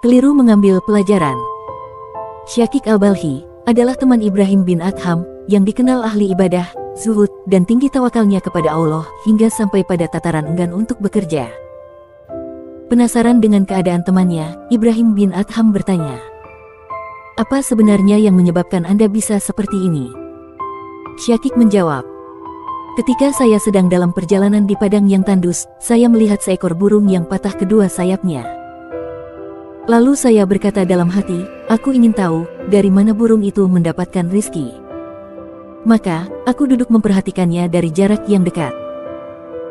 Keliru mengambil pelajaran. Syakik al-Balhi adalah teman Ibrahim bin Adham yang dikenal ahli ibadah, zuhud, dan tinggi tawakalnya kepada Allah hingga sampai pada tataran enggan untuk bekerja. Penasaran dengan keadaan temannya, Ibrahim bin Adham bertanya, "Apa sebenarnya yang menyebabkan Anda bisa seperti ini?" Syakik menjawab, "Ketika saya sedang dalam perjalanan di padang yang tandus, saya melihat seekor burung yang patah kedua sayapnya. Lalu saya berkata dalam hati, aku ingin tahu dari mana burung itu mendapatkan rizki. Maka, aku duduk memperhatikannya dari jarak yang dekat.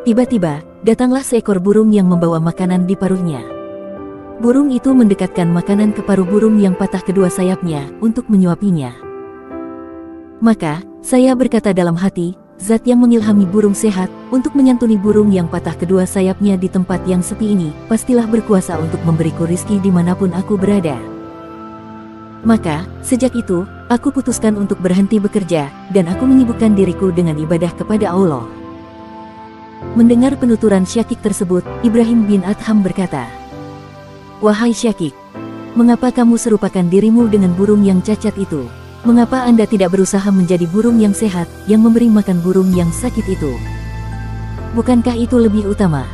Tiba-tiba, datanglah seekor burung yang membawa makanan di paruhnya. Burung itu mendekatkan makanan ke paruh burung yang patah kedua sayapnya untuk menyuapinya. Maka, saya berkata dalam hati, Zat yang mengilhami burung sehat untuk menyantuni burung yang patah kedua sayapnya di tempat yang sepi ini, pastilah berkuasa untuk memberiku rizki dimanapun aku berada. Maka, sejak itu, aku putuskan untuk berhenti bekerja, dan aku menyibukkan diriku dengan ibadah kepada Allah." Mendengar penuturan Syakik tersebut, Ibrahim bin Adham berkata, "Wahai Syakik, mengapa kamu serupakan dirimu dengan burung yang cacat itu? Mengapa Anda tidak berusaha menjadi burung yang sehat, yang memberi makan burung yang sakit itu? Bukankah itu lebih utama?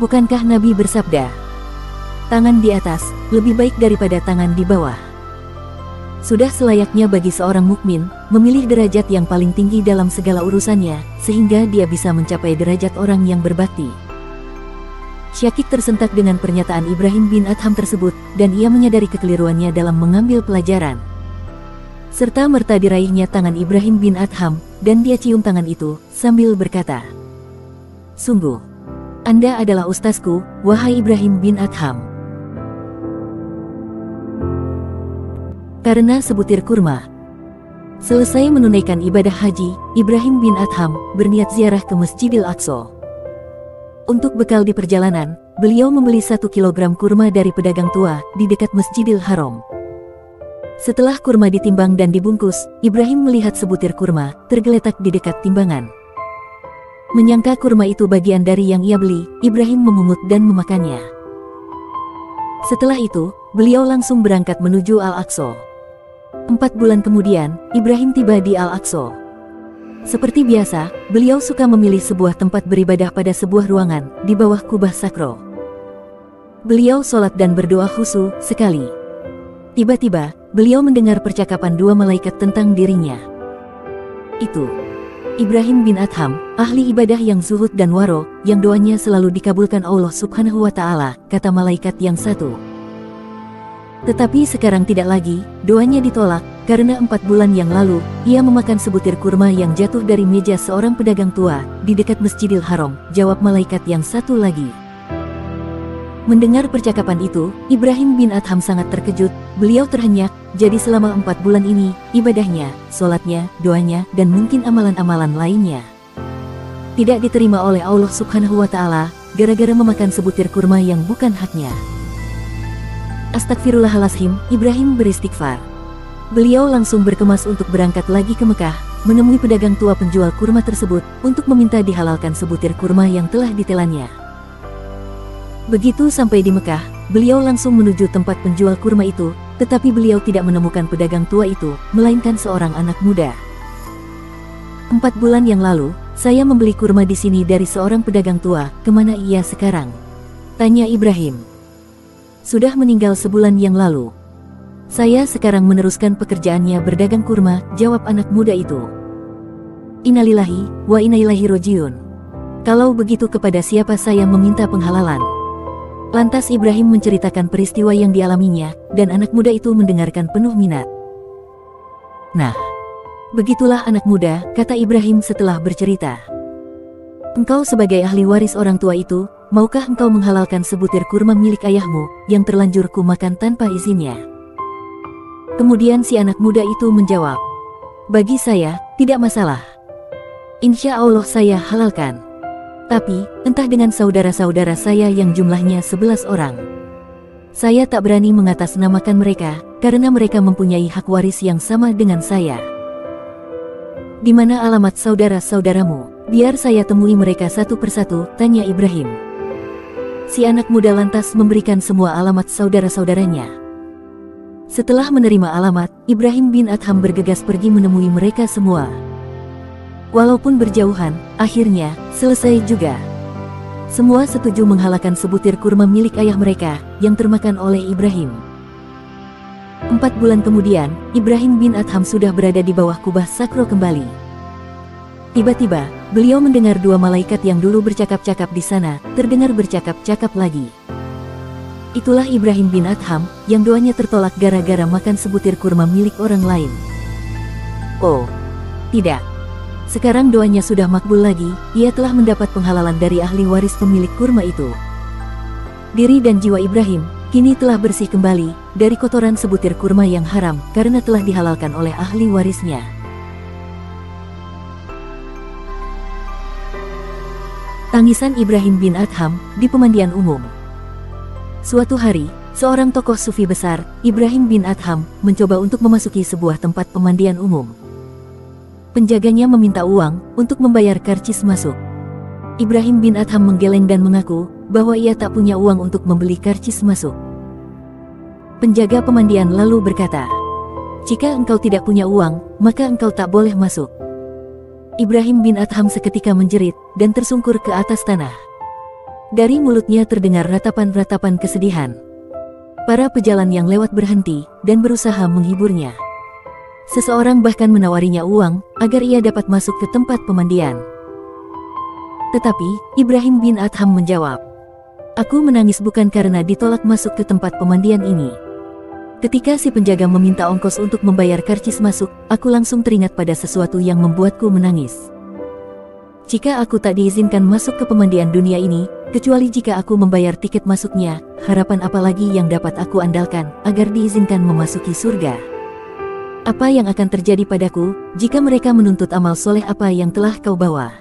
Bukankah Nabi bersabda, tangan di atas lebih baik daripada tangan di bawah? Sudah selayaknya bagi seorang mukmin memilih derajat yang paling tinggi dalam segala urusannya, sehingga dia bisa mencapai derajat orang yang berbakti." Syakik tersentak dengan pernyataan Ibrahim bin Adham tersebut, dan ia menyadari kekeliruannya dalam mengambil pelajaran. Serta merta diraihnya tangan Ibrahim bin Adham, dan dia cium tangan itu, sambil berkata, "Sungguh, Anda adalah ustazku, wahai Ibrahim bin Adham." Karena sebutir kurma. Selesai menunaikan ibadah haji, Ibrahim bin Adham berniat ziarah ke Masjidil Aqsa. Untuk bekal di perjalanan, beliau membeli 1 kilogram kurma dari pedagang tua di dekat Masjidil Haram. Setelah kurma ditimbang dan dibungkus, Ibrahim melihat sebutir kurma tergeletak di dekat timbangan. Menyangka kurma itu bagian dari yang ia beli, Ibrahim memungut dan memakannya. Setelah itu, beliau langsung berangkat menuju Al-Aqsa. 4 bulan kemudian, Ibrahim tiba di Al-Aqsa. Seperti biasa, beliau suka memilih sebuah tempat beribadah pada sebuah ruangan di bawah kubah sakro. Beliau sholat dan berdoa khusyuk sekali. Tiba-tiba, beliau mendengar percakapan 2 malaikat tentang dirinya. Itu Ibrahim bin Adham, ahli ibadah yang zuhud dan waro, yang doanya selalu dikabulkan Allah Subhanahu wa Ta'ala, kata malaikat yang satu. Tetapi sekarang tidak lagi, doanya ditolak, karena 4 bulan yang lalu, ia memakan sebutir kurma yang jatuh dari meja seorang pedagang tua di dekat Masjidil Haram, jawab malaikat yang satu lagi. Mendengar percakapan itu, Ibrahim bin Adham sangat terkejut, beliau terhenyak, jadi selama 4 bulan ini, ibadahnya, sholatnya, doanya, dan mungkin amalan-amalan lainnya tidak diterima oleh Allah Subhanahu wa Ta'ala, gara-gara memakan sebutir kurma yang bukan haknya. Astagfirullahaladzim, Ibrahim beristighfar. Beliau langsung berkemas untuk berangkat lagi ke Mekah, menemui pedagang tua penjual kurma tersebut, untuk meminta dihalalkan sebutir kurma yang telah ditelannya. Begitu sampai di Mekah, beliau langsung menuju tempat penjual kurma itu, tetapi beliau tidak menemukan pedagang tua itu, melainkan seorang anak muda. 4 bulan yang lalu, saya membeli kurma di sini dari seorang pedagang tua, kemana ia sekarang? Tanya Ibrahim. Sudah meninggal sebulan yang lalu. Saya sekarang meneruskan pekerjaannya berdagang kurma, jawab anak muda itu. Innalillahi wa inna ilaihi rojiun. Kalau begitu kepada siapa saya meminta penghalalan? Lantas Ibrahim menceritakan peristiwa yang dialaminya, dan anak muda itu mendengarkan penuh minat. Nah, begitulah anak muda, kata Ibrahim setelah bercerita. Engkau sebagai ahli waris orang tua itu, maukah engkau menghalalkan sebutir kurma milik ayahmu, yang terlanjur ku makan tanpa izinnya? Kemudian si anak muda itu menjawab, bagi saya, tidak masalah. Insya Allah saya halalkan. Tapi, entah dengan saudara-saudara saya yang jumlahnya 11 orang. Saya tak berani mengatasnamakan mereka, karena mereka mempunyai hak waris yang sama dengan saya. Di mana alamat saudara-saudaramu? Biar saya temui mereka satu persatu, tanya Ibrahim. Si anak muda lantas memberikan semua alamat saudara-saudaranya. Setelah menerima alamat, Ibrahim bin Adham bergegas pergi menemui mereka semua. Walaupun berjauhan, akhirnya selesai juga. Semua setuju menghalakan sebutir kurma milik ayah mereka yang termakan oleh Ibrahim. 4 bulan kemudian, Ibrahim bin Adham sudah berada di bawah kubah sakro kembali. Tiba-tiba, beliau mendengar 2 malaikat yang dulu bercakap-cakap di sana, terdengar bercakap-cakap lagi. Itulah Ibrahim bin Adham, yang doanya tertolak gara-gara makan sebutir kurma milik orang lain. Oh, tidak. Sekarang doanya sudah makbul lagi, ia telah mendapat penghalalan dari ahli waris pemilik kurma itu. Diri dan jiwa Ibrahim kini telah bersih kembali dari kotoran sebutir kurma yang haram karena telah dihalalkan oleh ahli warisnya. Tangisan Ibrahim bin Adham di pemandian umum. Suatu hari, seorang tokoh sufi besar, Ibrahim bin Adham, mencoba untuk memasuki sebuah tempat pemandian umum. Penjaganya meminta uang untuk membayar karcis masuk. Ibrahim bin Adham menggeleng dan mengaku bahwa ia tak punya uang untuk membeli karcis masuk. Penjaga pemandian lalu berkata, "Jika engkau tidak punya uang, maka engkau tak boleh masuk." Ibrahim bin Adham seketika menjerit dan tersungkur ke atas tanah. Dari mulutnya terdengar ratapan-ratapan kesedihan. Para pejalan yang lewat berhenti dan berusaha menghiburnya. Seseorang bahkan menawarinya uang agar ia dapat masuk ke tempat pemandian. Tetapi, Ibrahim bin Adham menjawab, "Aku menangis bukan karena ditolak masuk ke tempat pemandian ini. Ketika si penjaga meminta ongkos untuk membayar karcis masuk, aku langsung teringat pada sesuatu yang membuatku menangis. Jika aku tak diizinkan masuk ke pemandian dunia ini, kecuali jika aku membayar tiket masuknya, harapan apa lagi yang dapat aku andalkan agar diizinkan memasuki surga? Apa yang akan terjadi padaku jika mereka menuntut amal soleh apa yang telah kau bawa?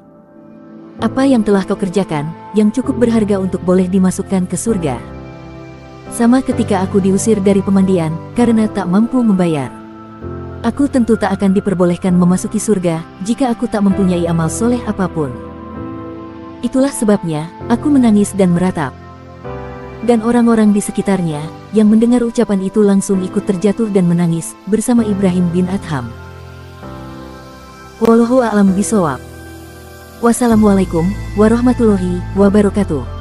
Apa yang telah kau kerjakan yang cukup berharga untuk boleh dimasukkan ke surga? Sama ketika aku diusir dari pemandian karena tak mampu membayar. Aku tentu tak akan diperbolehkan memasuki surga jika aku tak mempunyai amal soleh apapun. Itulah sebabnya aku menangis dan meratap." Dan orang-orang di sekitarnya yang mendengar ucapan itu langsung ikut terjatuh dan menangis bersama Ibrahim bin Adham. Wallahu a'lam bishawab. Wassalamualaikum warahmatullahi wabarakatuh.